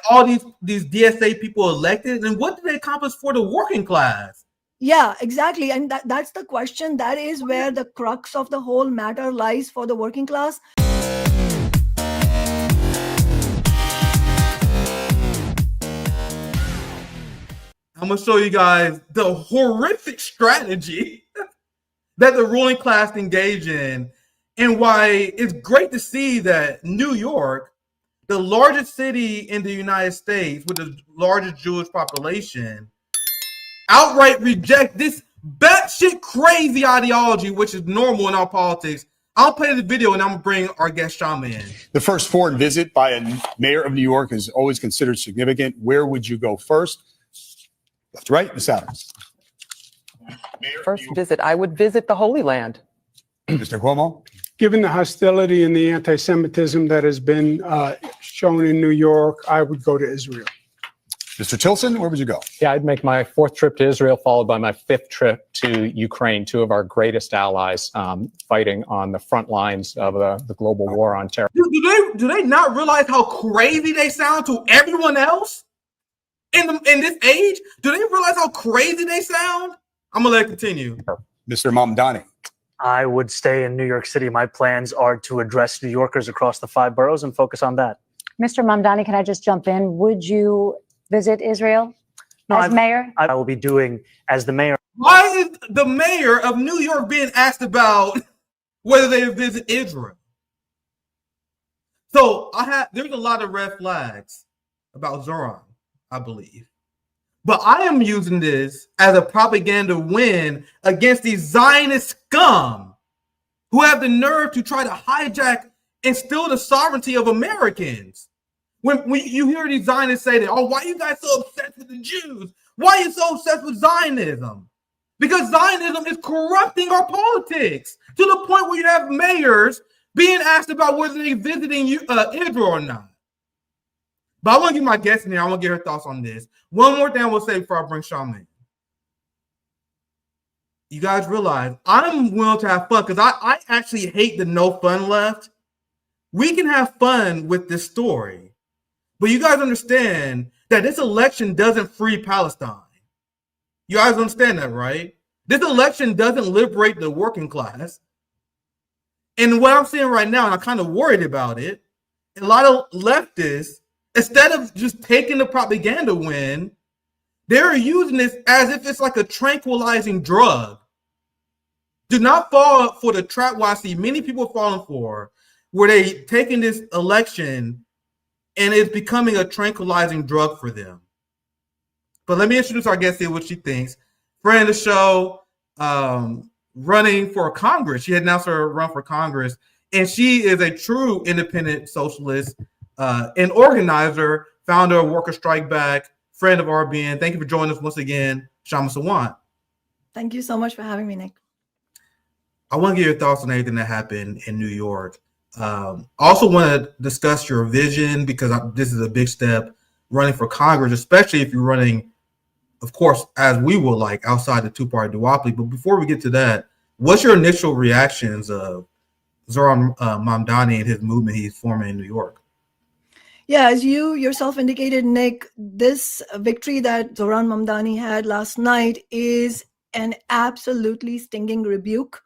all these DSA people elected, and what did they accomplish for the working class? Yeah, exactly. And that's the question. That is where the crux of the whole matter lies for the working class. I'm going to show you guys the horrific strategy that the ruling class engage in, and why it's great to see that New York, the largest city in the United States with the largest Jewish population, outright reject this batshit crazy ideology, which is normal in our politics. I'll play the video and I'm going to bring our guest Shama in. The first foreign visit by a mayor of New York is always considered significant. Where would you go first? Left to right, Ms. Adams. First visit, I would visit the Holy Land. Mr. Cuomo? Given the hostility and the anti-Semitism that has been shown in New York, I would go to Israel. Mr. Tilson, where would you go? Yeah, I'd make my 4th trip to Israel, followed by my 5th trip to Ukraine, 2 of our greatest allies fighting on the front lines of the global war on terror. Do they not realize how crazy they sound to everyone else in this age? Do they realize how crazy they sound? I'm going to let it continue. Mr. Mamdani. I would stay in New York City. My plans are to address New Yorkers across the 5 boroughs and focus on that. Mr. Mamdani, can I just jump in? Would you visit Israel as mayor? I will be doing as the mayor. Why is the mayor of New York being asked about whether they visit Israel? So there's a lot of red flags about Zohran, I believe. But I am using this as a propaganda win against these Zionist scum who have the nerve to try to hijack and steal the sovereignty of Americans. When you hear these Zionists say that, oh, why are you guys so obsessed with the Jews? Why are you so obsessed with Zionism? Because Zionism is corrupting our politics to the point where you have mayors being asked about whether they're visiting Israel or not. But I want to get my guest in here. I want to get her thoughts on this. One more thing I will say before I bring Shama in. You guys realize I'm willing to have fun because I actually hate the no fun left. We can have fun with this story. But you guys understand that this election doesn't free Palestine. You guys understand that, right? This election doesn't liberate the working class. And what I'm seeing right now, and I'm kind of worried about it, a lot of leftists, instead of just taking the propaganda win, they're using this as if it's like a tranquilizing drug. Do not fall for the trap what I see many people falling for, where they taking this election and it's becoming a tranquilizing drug for them. But let me introduce our guest here, what she thinks. Friend of the show, running for Congress. She had announced her run for Congress, and she is a true independent socialist and organizer, founder of Worker Strike Back, friend of RBN. Thank you for joining us once again, Shama Sawant. Thank you so much for having me, Nick. I want to get your thoughts on everything that happened in New York. I also want to discuss your vision, because this is a big step running for Congress, especially if you're running, of course, as we will like, outside the two-party duopoly. But before we get to that, what's your initial reactions of Zohran Mamdani and his movement he's forming in New York? Yeah, as you yourself indicated, Nick, this victory that Zohran Mamdani had last night is an absolutely stinging rebuke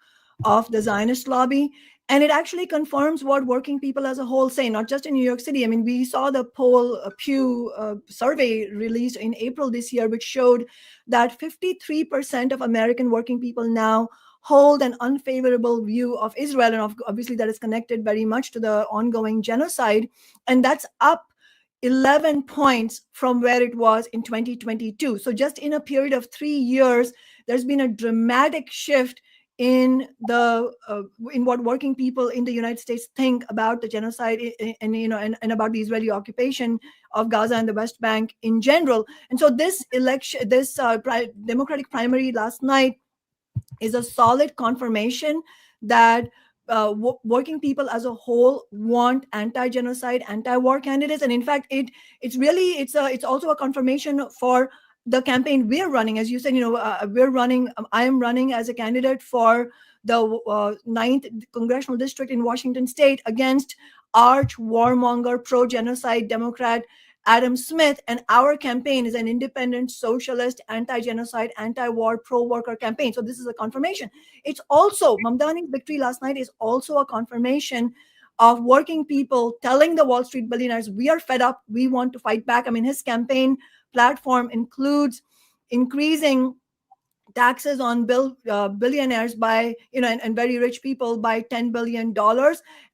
of the Zionist lobby. And it actually confirms what working people as a whole say, not just in New York City. I mean, we saw the Pew survey released in April this year, which showed that 53% of American working people now hold an unfavorable view of Israel. And obviously that is connected very much to the ongoing genocide. And that's up 11 points from where it was in 2022. So just in a period of 3 years, there's been a dramatic shift in what working people in the United States think about the genocide and about the Israeli occupation of Gaza and the West Bank in general. And so this election, Democratic primary last night, is a solid confirmation that working people as a whole want anti-genocide, anti-war candidates. And in fact, it's also a confirmation for the campaign we're running. As you said, I am running as a candidate for the 9th congressional district in Washington state against arch warmonger, pro-genocide Democrat Adam Smith, and our campaign is an independent, socialist, anti-genocide, anti-war, pro-worker campaign. So this is a confirmation. It's also, Mamdani's victory last night is also a confirmation of working people telling the Wall Street billionaires, we are fed up, we want to fight back. I mean, his campaign platform includes increasing taxes on billionaires by, and very rich people by $10 billion,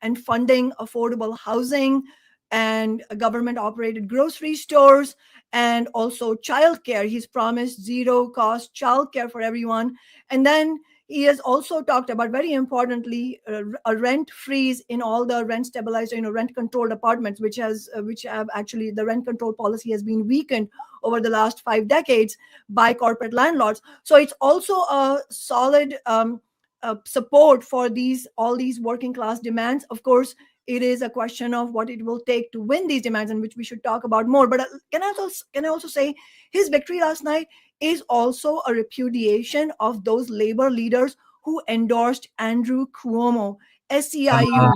and funding affordable housing and government operated grocery stores, and also childcare. He's promised zero cost childcare for everyone. And then he has also talked about, very importantly, a rent freeze in all the rent stabilized, rent controlled apartments, which have actually, the rent control policy has been weakened over the last 5 decades by corporate landlords. So it's also a solid support for all these working class demands. Of course, it is a question of what it will take to win these demands, and which we should talk about more. But can I also say his victory last night is also a repudiation of those labor leaders who endorsed Andrew Cuomo, SEIU,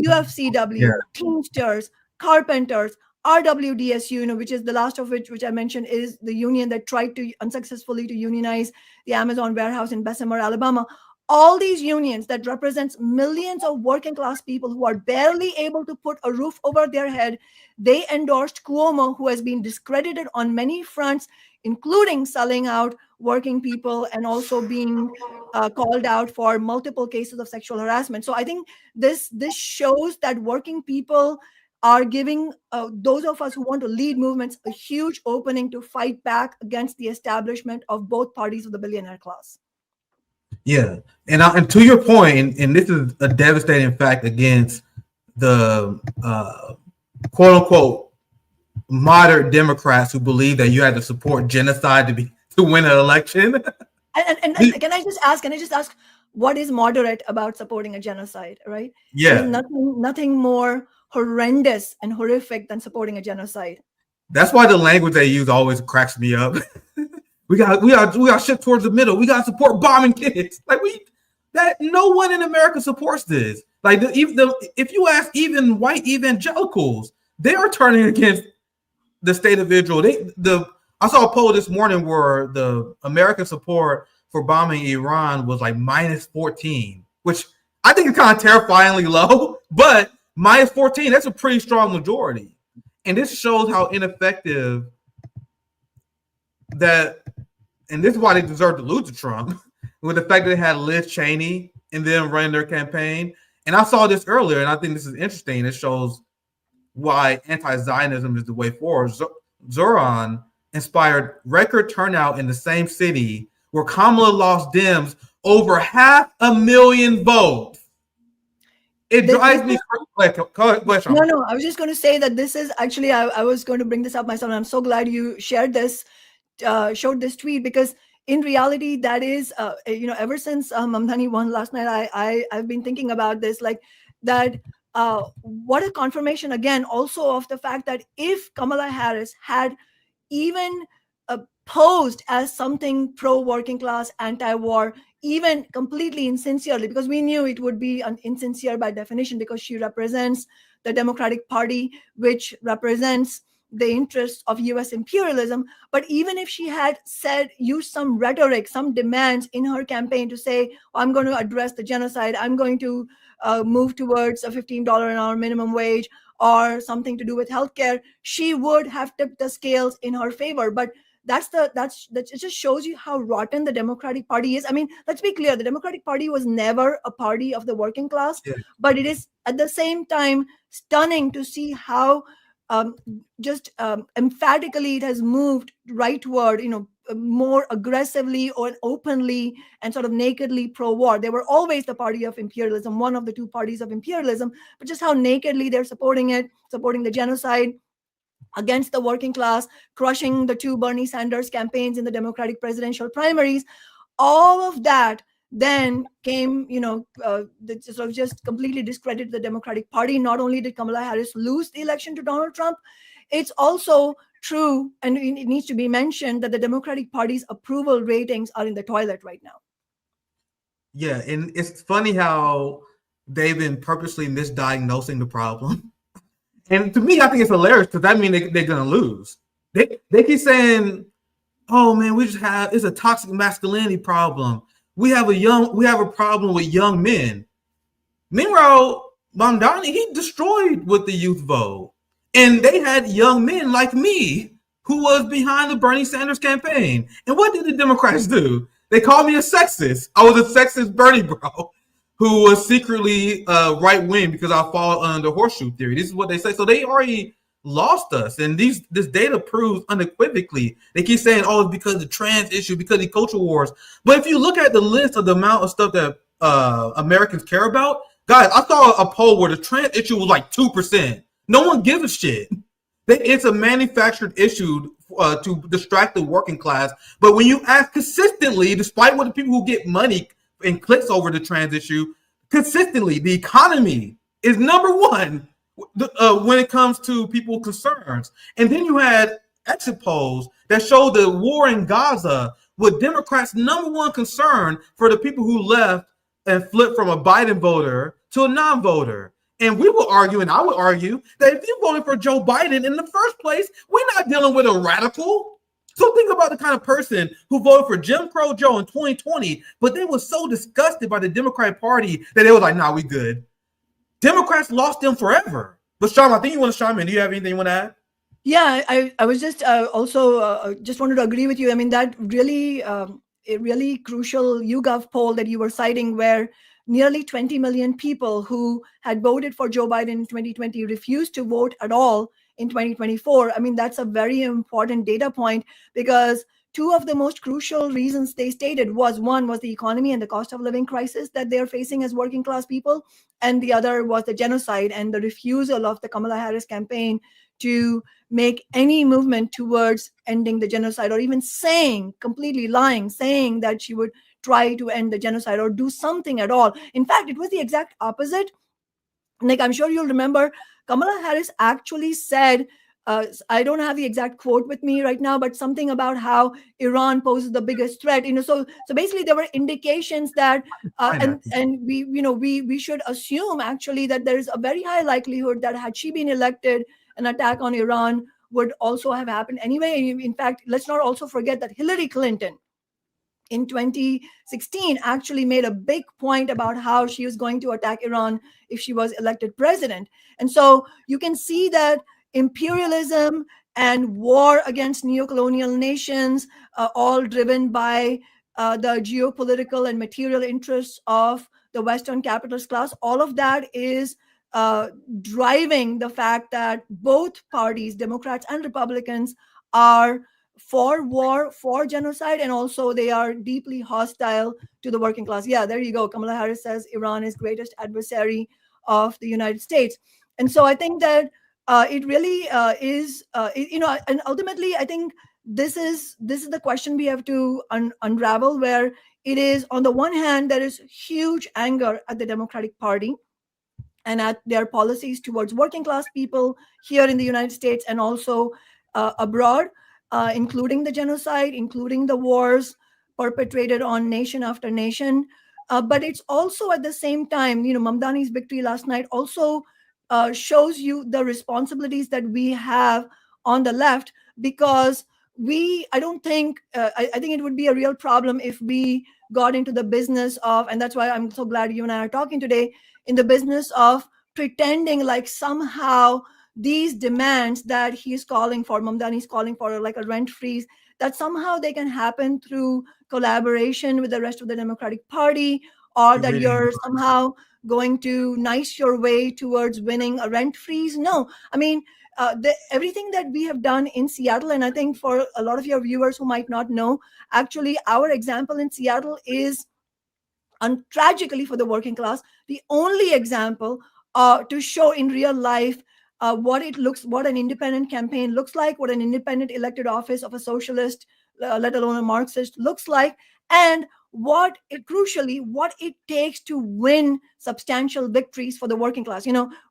UFCW, Teamsters, Carpenters, RWDSU, which is the last of which I mentioned is the union that tried to unsuccessfully to unionize the Amazon warehouse in Bessemer, Alabama. All these unions that represents millions of working class people who are barely able to put a roof over their head, they endorsed Cuomo, who has been discredited on many fronts, including selling out working people and also being called out for multiple cases of sexual harassment. So I think this shows that working people are giving those of us who want to lead movements a huge opening to fight back against the establishment of both parties of the billionaire class. Yeah, and to your point, and this is a devastating fact against the quote unquote moderate Democrats who believe that you had to support genocide to win an election. And can I just ask, what is moderate about supporting a genocide? Right? Yeah, there's nothing more horrendous and horrific than supporting a genocide. That's why the language they use always cracks me up. We got shift towards the middle. We got to support bombing kids. Like that no one in America supports this. Like if you ask even white evangelicals, they are turning against the state of Israel. I saw a poll this morning where the American support for bombing Iran was like -14, which I think is kind of terrifyingly low, but -14, that's a pretty strong majority. And this shows how ineffective that, and this is why they deserve to lose to Trump, with the fact that they had Liz Cheney and them running their campaign. And I saw this earlier, and I think this is interesting. It shows why anti-Zionism is the way forward. Zohran inspired record turnout in the same city where Kamala lost Dems over 500,000 votes. It drives me crazy. Go ahead, Shama. No, I was just going to say that this is actually, I was going to bring this up myself, and I'm so glad you shared this, showed this tweet, because in reality, that is, ever since Mamdani won last night, I've been thinking about this, like that. What a confirmation again, also of the fact that if Kamala Harris had even posed as something pro-working class, anti-war, even completely insincerely, because we knew it would be insincere by definition, because she represents the Democratic Party, which represents the interests of US imperialism. But even if she had used some rhetoric, some demands in her campaign to say, I'm going to address the genocide, I'm going to move towards a $15 an hour minimum wage, or something to do with healthcare, she would have tipped the scales in her favor. But it just shows you how rotten the Democratic Party is. I mean, let's be clear, the Democratic Party was never a party of the working class, but it is at the same time stunning to see how emphatically it has moved rightward, more aggressively or openly and sort of nakedly pro-war. They were always the party of imperialism, one of the two parties of imperialism, but just how nakedly they're supporting the genocide against the working class, crushing the two Bernie Sanders campaigns in the Democratic presidential primaries. All of that then came, that sort of just completely discredited the Democratic Party. Not only did Kamala Harris lose the election to Donald Trump, it's also true, and it needs to be mentioned, that the Democratic Party's approval ratings are in the toilet right now. Yeah, and it's funny how they've been purposely misdiagnosing the problem. And to me, I think it's hilarious because that means they're going to lose. They keep saying, oh man, it's a toxic masculinity problem. We have a problem with young men. Meanwhile, Mamdani, he destroyed with the youth vote. And they had young men like me who was behind the Bernie Sanders campaign. And what did the Democrats do? They called me a sexist. I was a sexist Bernie bro who was secretly right-wing because I fall under horseshoe theory. This is what they say. So they already lost us. And this data proves unequivocally. They keep saying, oh, it's because of the trans issue, because of the culture wars. But if you look at the list of the amount of stuff that Americans care about, guys, I saw a poll where the trans issue was like 2%. No one gives a shit. It's a manufactured issue to distract the working class. But when you ask consistently, despite what the people who get money and clicks over the trans issue, consistently, the economy is number one when it comes to people's concerns. And then you had exit polls that showed the war in Gaza with Democrats' number one concern for the people who left and flipped from a Biden voter to a non-voter. And we will argue, and I would argue, that if you voted for Joe Biden in the first place, we're not dealing with a radical. So think about the kind of person who voted for Jim Crow Joe in 2020, but they were so disgusted by the Democratic Party that they were like, nah, we good. Democrats lost them forever. But Shama, I think you want to chime in. Do you have anything you want to add? Yeah, I was just also just wanted to agree with you. I mean, that really, a really crucial YouGov poll that you were citing where nearly 20 million people who had voted for Joe Biden in 2020 refused to vote at all in 2024. I mean, that's a very important data point because two of the most crucial reasons they stated one was the economy and the cost of living crisis that they're facing as working class people. And the other was the genocide and the refusal of the Kamala Harris campaign to make any movement towards ending the genocide or even completely lying, saying that she would try to end the genocide or do something at all. In fact, it was the exact opposite. Like, I'm sure you'll remember, Kamala Harris actually said, I don't have the exact quote with me right now, but something about how Iran poses the biggest threat. So basically there were indications that, and we should assume actually that there is a very high likelihood that had she been elected, an attack on Iran would also have happened anyway. In fact, let's not also forget that Hillary Clinton in 2016 actually made a big point about how she was going to attack Iran if she was elected president. And so you can see that imperialism and war against neocolonial nations, all driven by the geopolitical and material interests of the Western capitalist class, all of that is driving the fact that both parties, Democrats and Republicans, are for war, for genocide, and also they are deeply hostile to the working class. Yeah, there you go. Kamala Harris says Iran is greatest adversary of the United States. And so I think that it really is, and ultimately I think this is the question we have to unravel, where it is, on the one hand, there is huge anger at the Democratic Party and at their policies towards working class people here in the United States and also abroad, including the genocide, including the wars perpetrated on nation after nation. But it's also at the same time, Mamdani's victory last night also shows you the responsibilities that we have on the left, because I think it would be a real problem if we got into the business of, and that's why I'm so glad you and I are talking today, in the business of pretending like somehow these demands that he's calling for, Mamdani's calling for, like a rent freeze, that somehow they can happen through collaboration with the rest of the Democratic Party, or that you're somehow going to nice your way towards winning a rent freeze. No, I mean, everything that we have done in Seattle, and I think for a lot of your viewers who might not know, actually our example in Seattle is, tragically for the working class, the only example to show in real life what an independent campaign looks like, what an independent elected office of a socialist, let alone a Marxist, looks like, and crucially, what it takes to win substantial victories for the working class.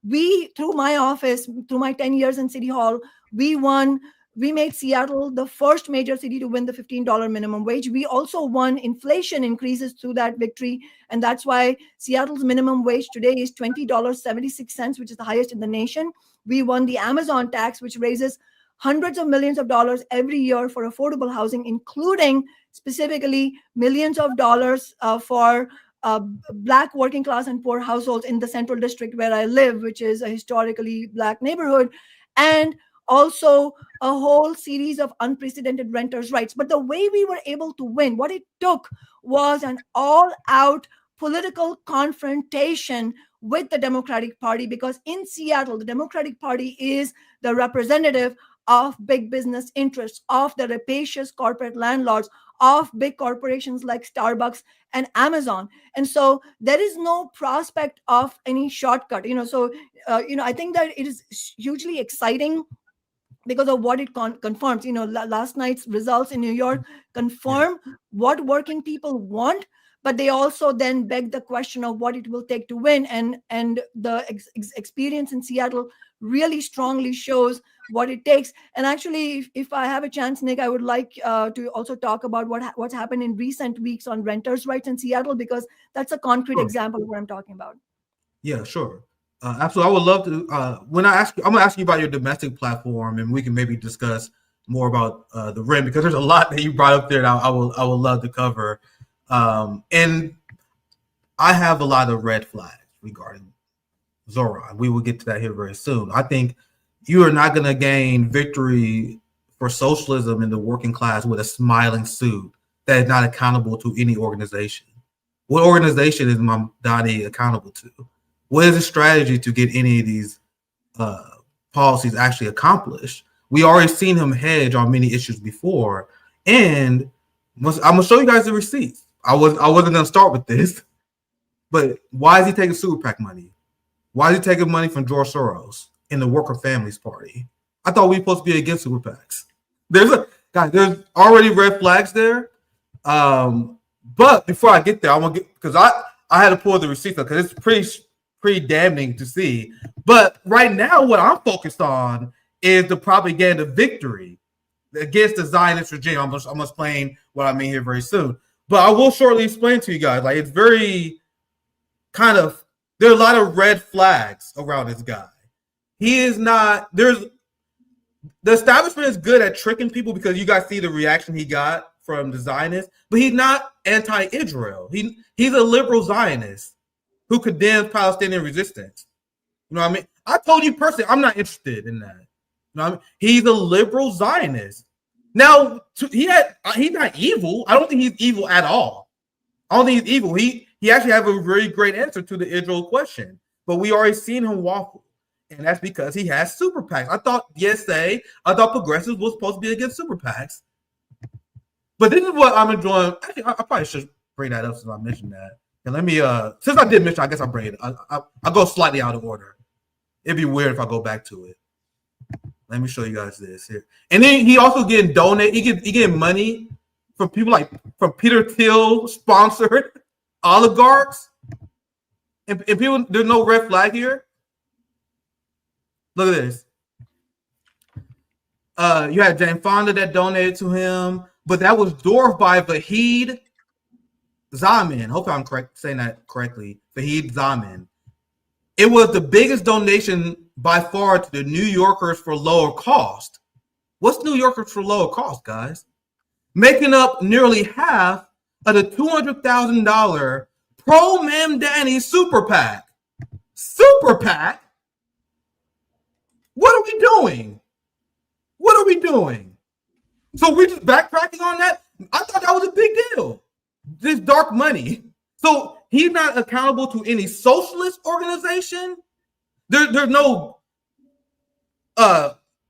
We, through my office, through my 10 years in City Hall, we won We made Seattle the first major city to win the $15 minimum wage. We also won inflation increases through that victory. And that's why Seattle's minimum wage today is $20.76, which is the highest in the nation. We won the Amazon tax, which raises hundreds of millions of dollars every year for affordable housing, including specifically millions of dollars for Black working class and poor households in the Central District where I live, which is a historically Black neighborhood, and also a whole series of unprecedented renters' rights. But the way we were able to win, what it took was an all-out political confrontation with the Democratic Party, because in Seattle, the Democratic Party is the representative of big business interests, of the rapacious corporate landlords, of big corporations like Starbucks and Amazon. And so there is no prospect of any shortcut. I think that it is hugely exciting because of what it confirms. Last night's results in New York confirm what working people want, but they also then beg the question of what it will take to win. And the experience in Seattle really strongly shows what it takes. And actually, if I have a chance, Nick, I would like to also talk about what's happened in recent weeks on renters' rights in Seattle, because that's a concrete example of what I'm talking about. Yeah, sure. Absolutely. I would love to, I'm going to ask you about your domestic platform, and we can maybe discuss more about the rent, because there's a lot that you brought up there that I would love to cover. And I have a lot of red flags regarding Zohran. We will get to that here very soon. I think you are not going to gain victory for socialism in the working class with a smiling suit that is not accountable to any organization. What organization is Mamdani accountable to? What is the strategy to get any of these policies actually accomplished? We already seen him hedge on many issues before, and I'm gonna show you guys the receipts. I wasn't gonna start with this, but why is he taking super PAC money? Why is he taking money from George Soros in the Worker Families Party? I thought we were supposed to be against super PACs. There's already red flags there. But before I get there, I want to get, because I had to pull the receipts up because it's pretty damning to see. But right now, what I'm focused on is the propaganda victory against the Zionist regime. I'm gonna explain what I mean here very soon. But I will shortly explain to you guys. Like, it's very there are a lot of red flags around this guy. He is not, the establishment is good at tricking people, because you guys see the reaction he got from the Zionists, but he's not anti-Israel. He's a liberal Zionist who condemns Palestinian resistance. You know what I mean? I told you personally, I'm not interested in that. You know what I mean? He's a liberal Zionist. Now, he's not evil. I don't think he's evil at all. I don't think he's evil. He actually has a really great answer to the Israel question, but we already seen him waffle, and that's because he has super PACs. I thought progressives were supposed to be against super PACs, but this is what I'm enjoying. Actually, I probably should bring that up since I mentioned that. And let me, since I did mention, I guess I'll bring it. I'll go slightly out of order. It'd be weird if I go back to it. Let me show you guys this here. And then he also getting donated. He getting money from people from Peter Thiel sponsored oligarchs. And people, there's no red flag here. Look at this. You had Jane Fonda that donated to him, but that was dwarfed by Vahid Zaman. Hope I'm saying that correctly. Vahid Zaman. It was the biggest donation by far to the New Yorkers for lower cost. What's New Yorkers for lower cost, guys? Making up nearly half of the $200,000 pro-Mamdani super PAC. Super PAC? What are we doing? What are we doing? So we're just backtracking on that? I thought that was a big deal. This dark money. So he's not accountable to any socialist organization. There's no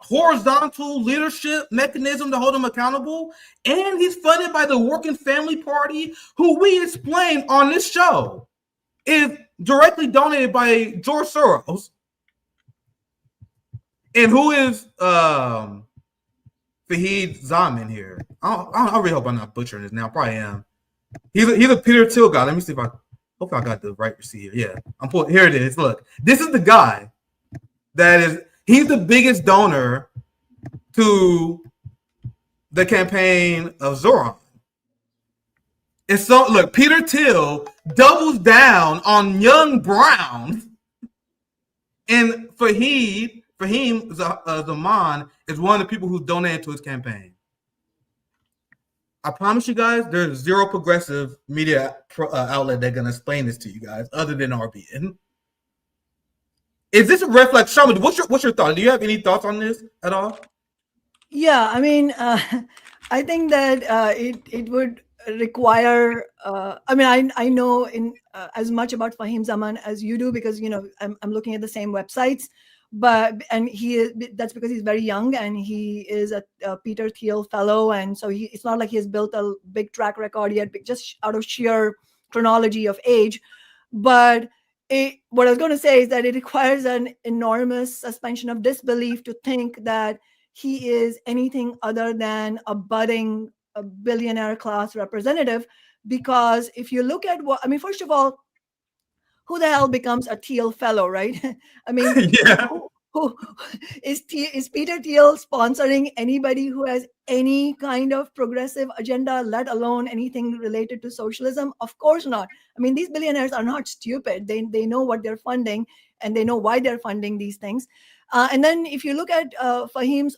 horizontal leadership mechanism to hold him accountable. And he's funded by the Working Family Party, who we explained on this show is directly donated by George Soros. And who is Vahid Zaman here? I really hope I'm not butchering this now. I probably am. He's a Peter Thiel guy. Let me see if hopefully I got the right receipt here. Yeah, I'm pulling. Here it is. Look, this is the guy he's the biggest donor to the campaign of Zohran. It's so look, Peter Thiel doubles down on Young Brown, and Fahim Zaman is one of the people who donated to his campaign. I promise you guys, there's zero progressive media outlet that's gonna explain this to you guys, other than RBN. Is this a red flag? Shama, what's your thought? Do you have any thoughts on this at all? Yeah, I mean, I think that it would require. I mean, I know as much about Fahim Zaman as you do, because I'm looking at the same websites. But that's because he's very young and he is a Peter Thiel fellow, and so it's not like he has built a big track record yet, just out of sheer chronology of age. But what I was going to say is that it requires an enormous suspension of disbelief to think that he is anything other than a budding billionaire class representative. Because if you look at first of all, who the hell becomes a Thiel fellow, right? I mean, yeah. Who is Peter Thiel sponsoring anybody who has any kind of progressive agenda, let alone anything related to socialism? Of course not. I mean, these billionaires are not stupid. They know what they're funding, and they know why they're funding these things. And then if you look at Fahim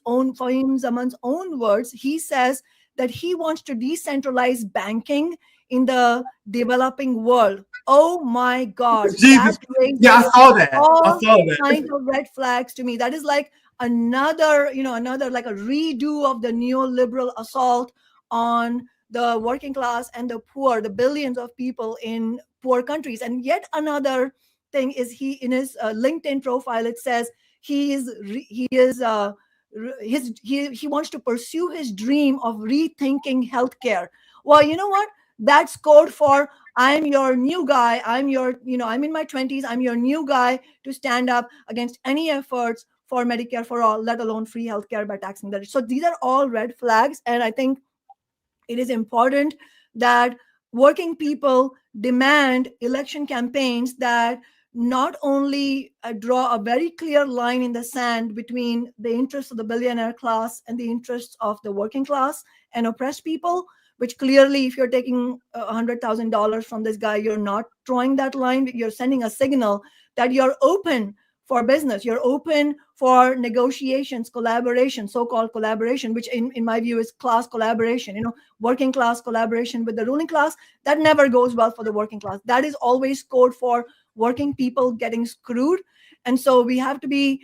Zaman's own words, he says that he wants to decentralize banking in the developing world. Oh my God! Jesus. Yeah, I saw that. All kinds of red flags to me. That is like another like a redo of the neoliberal assault on the working class and the poor, the billions of people in poor countries. And yet another thing is, he in his LinkedIn profile, it says he wants to pursue his dream of rethinking healthcare. Well, you know what? That's code for I'm your new guy. I'm in my 20s. I'm your new guy to stand up against any efforts for Medicare for all, let alone free healthcare by taxing the rich. So these are all red flags. And I think it is important that working people demand election campaigns that not only draw a very clear line in the sand between the interests of the billionaire class and the interests of the working class and oppressed people, which clearly, if you're taking $100,000 from this guy, you're not drawing that line. You're sending a signal that you're open for business. You're open for negotiations, collaboration, so-called collaboration, which in my view is class collaboration, working class collaboration with the ruling class. That never goes well for the working class. That is always code for working people getting screwed. And so we have to be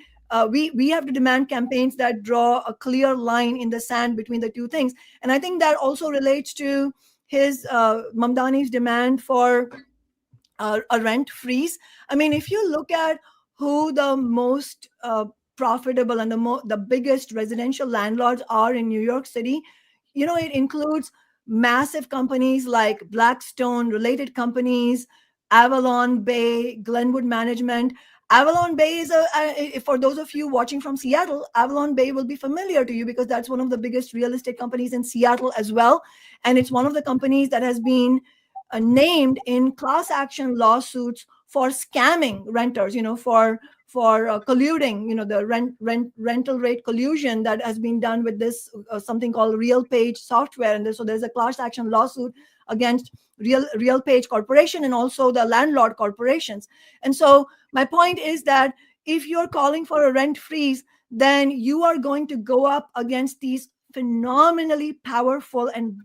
we have to demand campaigns that draw a clear line in the sand between the two things. And I think that also relates to his Mamdani's demand for a rent freeze. I mean, if you look at who the most profitable and the biggest residential landlords are in New York City, it includes massive companies like Blackstone, related companies, Avalon Bay, Glenwood Management. Avalon Bay is for those of you watching from Seattle, Avalon Bay will be familiar to you because that's one of the biggest real estate companies in Seattle as well. And it's one of the companies that has been named in class action lawsuits for scamming renters, for colluding, the rental rate collusion that has been done with this something called RealPage software. And so there's a class action lawsuit against RealPage Corporation and also the landlord corporations. And so my point is that if you're calling for a rent freeze, then you are going to go up against these phenomenally powerful and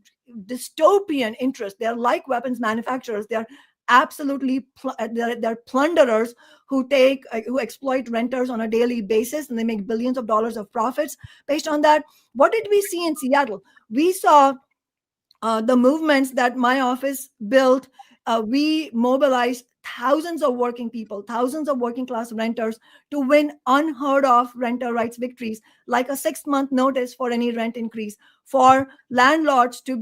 dystopian interests. They're like weapons manufacturers. They're absolutely they're plunderers who exploit renters on a daily basis, and they make billions of dollars of profits based on that. What did we see in Seattle? We saw the movements that my office built. We mobilized thousands of working people, thousands of working class renters to win unheard of renter rights victories, like a 6-month notice for any rent increase, for landlords to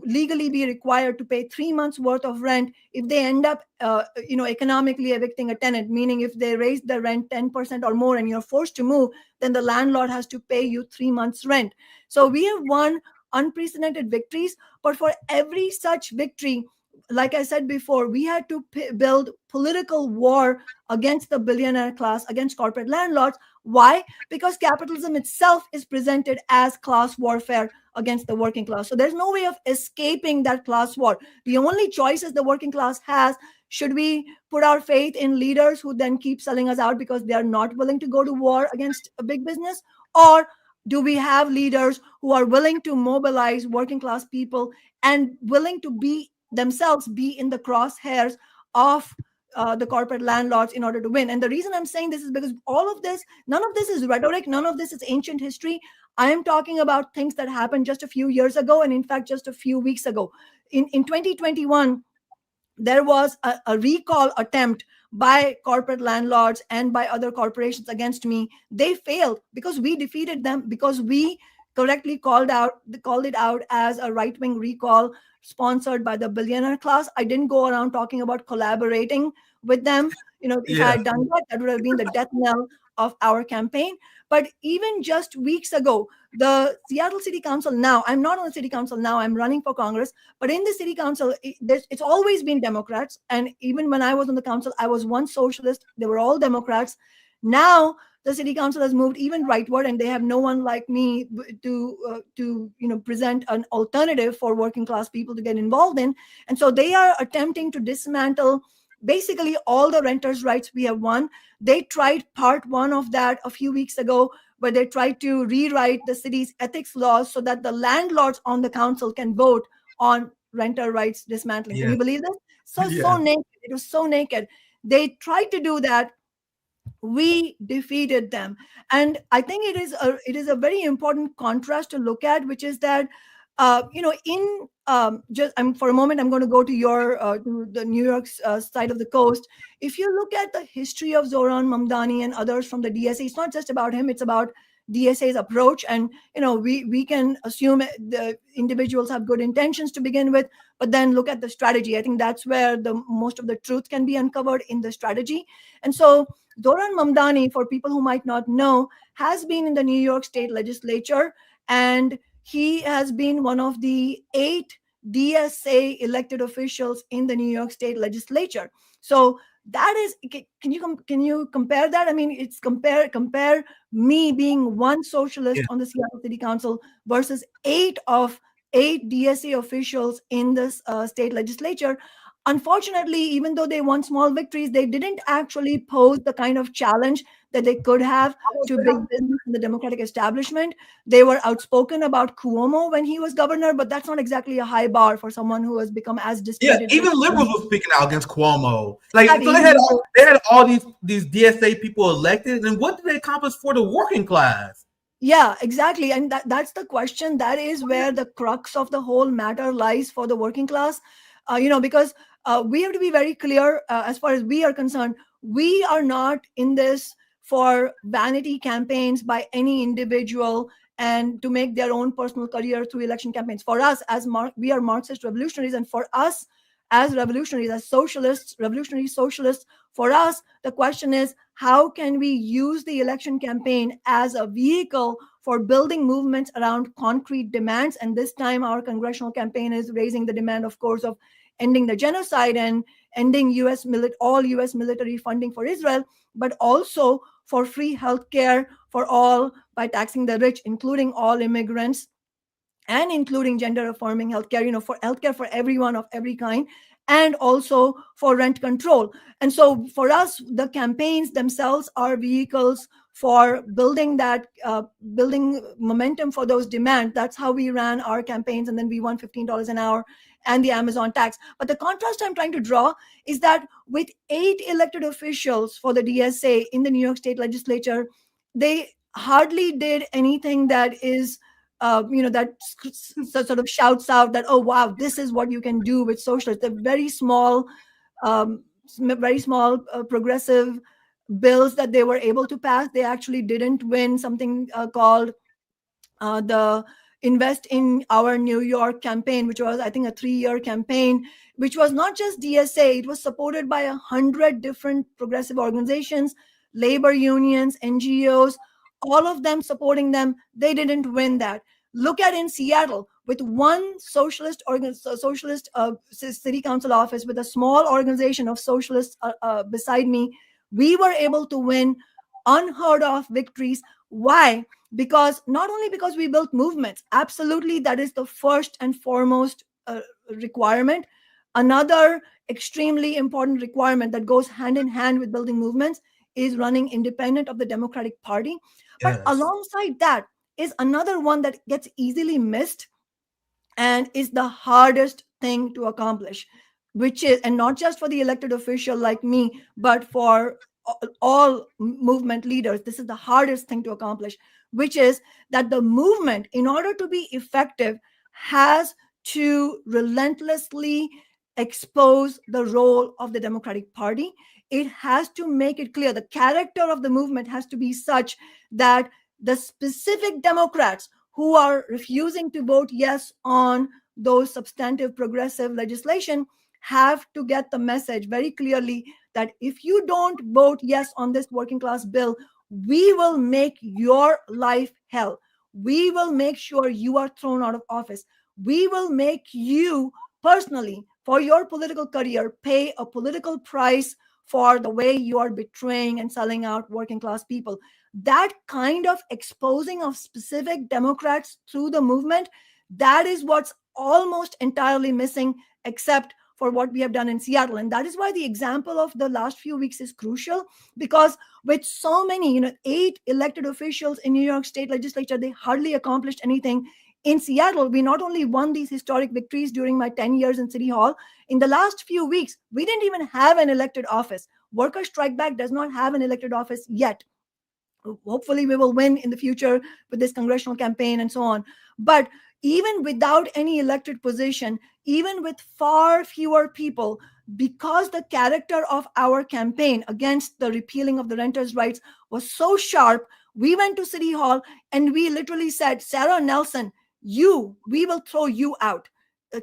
legally be required to pay 3 months worth of rent if they end up economically evicting a tenant, meaning if they raise the rent 10% or more and you're forced to move, then the landlord has to pay you 3 months rent. So we have won unprecedented victories, but for every such victory, like I said before, we had to build political war against the billionaire class, against corporate landlords, Why? Because capitalism itself is presented as class warfare against the working class. So there's no way of escaping that class war. The only choices the working class has: should we put our faith in leaders who then keep selling us out because they are not willing to go to war against a big business? Or do we have leaders who are willing to mobilize working class people and willing to be themselves be in the crosshairs of the corporate landlords in order to win? And the reason I'm saying this is because all of this, none of this is rhetoric, none of this is ancient history. I am talking about things that happened just a few years ago, and in fact, just a few weeks ago. In 2021, there was a recall attempt by corporate landlords and by other corporations against me. They failed because we defeated them, because we correctly called it out as a right-wing recall sponsored by the billionaire class. I didn't go around talking about collaborating with them. If I had done that, that would have been the death knell of our campaign. But even just weeks ago, the Seattle City Council now, I'm not on the City Council now, I'm running for Congress, but in the City Council, it's always been Democrats. And even when I was on the council, I was one socialist. They were all Democrats. Now, the City Council has moved even rightward, and they have no one like me to present an alternative for working class people to get involved in. And so they are attempting to dismantle basically all the renters' rights we have won. They tried part one of that a few weeks ago, where they tried to rewrite the city's ethics laws so that the landlords on the council can vote on renter rights dismantling. Can you believe this? So naked. It was so naked. They tried to do that. We defeated them. And I think it is a very important contrast to look at, which is that for a moment, I'm going to go to to the New York side of the coast. If you look at the history of Zohran Mamdani and others from the DSA, it's not just about him, it's about DSA's approach. And, we can assume the individuals have good intentions to begin with, but then look at the strategy. I think that's where the most of the truth can be uncovered, in the strategy. And so Zohran Mamdani, for people who might not know, has been in the New York State Legislature, and he has been one of the 8 DSA elected officials in the New York State Legislature. So that is, can you compare that? I mean, it's compare me being one socialist on the Seattle City Council versus 8 DSA officials in this state legislature. Unfortunately, even though they won small victories, they didn't actually pose the kind of challenge that they could have to big business and the Democratic establishment. They were outspoken about Cuomo when he was governor, but that's not exactly a high bar for someone who has become as disputed. Yeah, even liberals were speaking out against Cuomo. Like, so they had all these DSA people elected, and what did they accomplish for the working class? Yeah, exactly. And that's the question. That is where the crux of the whole matter lies for the working class. Because we have to be very clear, as far as we are concerned, we are not in this for vanity campaigns by any individual and to make their own personal career through election campaigns. For us, we are Marxist revolutionaries, and for us as revolutionaries, as socialists, revolutionary socialists, for us, the question is, how can we use the election campaign as a vehicle for building movements around concrete demands? And this time our congressional campaign is raising the demand, of course, of ending the genocide and ending all U.S. military funding for Israel, but also for free healthcare for all by taxing the rich, including all immigrants, and including gender affirming healthcare, for healthcare for everyone of every kind, and also for rent control. And so for us, the campaigns themselves are vehicles for building momentum for those demands. That's how we ran our campaigns. And then we won $15 an hour and the Amazon tax. But the contrast I'm trying to draw is that with 8 elected officials for the DSA in the New York State Legislature, they hardly did anything that is that sort of shouts out that, oh, wow, this is what you can do with socialists. They're very small progressive bills that they were able to pass. They actually didn't win something called the Invest in Our New York campaign, which was, I think, a 3-year campaign, which was not just DSA. It was supported by 100 different progressive organizations, labor unions, NGOs, all of them supporting them. They didn't win that. Look at in Seattle, with one socialist city council office, with a small organization of socialists beside me, we were able to win unheard of victories. Why? Because not only because we built movements, absolutely, that is the first and foremost requirement. Another extremely important requirement that goes hand in hand with building movements is running independent of the Democratic Party. But Yes. alongside that is another one that gets easily missed and is the hardest thing to accomplish, which is, and not just for the elected official like me, but for all movement leaders, this is the hardest thing to accomplish, which is that the movement, in order to be effective, has to relentlessly expose the role of the Democratic Party. It has to make it clear, the character of the movement has to be such that the specific Democrats who are refusing to vote yes on those substantive progressive legislation have to get the message very clearly that if you don't vote yes on this working class bill, we will make your life hell. We will make sure you are thrown out of office. We will make you personally, for your political career, pay a political price for the way you are betraying and selling out working class people. That kind of exposing of specific Democrats through the movement, that is what's almost entirely missing, except for what we have done in Seattle. And that is why the example of the last few weeks is crucial, because with so many, 8 elected officials in New York State legislature, they hardly accomplished anything. In Seattle, we not only won these historic victories during my 10 years in City Hall, in the last few weeks, we didn't even have an elected office. Worker Strike Back does not have an elected office yet. Hopefully we will win in the future with this congressional campaign and so on. But even without any elected position, even with far fewer people, because the character of our campaign against the repealing of the renters' rights was so sharp, we went to City Hall and we literally said, Sarah Nelson, we will throw you out.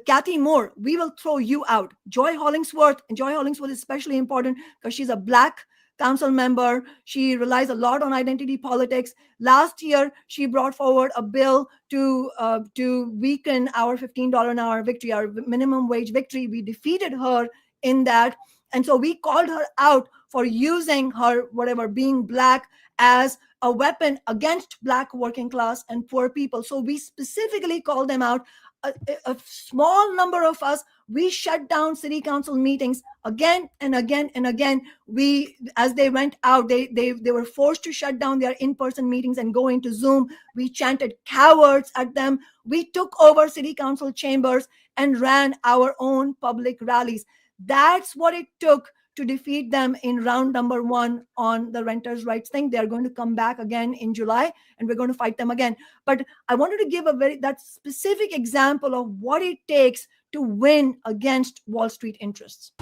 Kathy Moore, we will throw you out. Joy Hollingsworth, and Joy Hollingsworth is especially important because she's a Black council member. She relies a lot on identity politics. Last year, she brought forward a bill to weaken our $15 an hour victory, our minimum wage victory. We defeated her in that. And so we called her out for using her, being Black, as a weapon against Black working class and poor people. So we specifically called them out. A small number of us, we shut down city council meetings again and again and again. As they went out, they were forced to shut down their in-person meetings and go into Zoom. We chanted cowards at them. We took over city council chambers and ran our own public rallies. That's what it took to defeat them in round number 1 on the renters' rights thing. They're going to come back again in July, and we're going to fight them again. But I wanted to give that specific example of what it takes to win against Wall Street interests.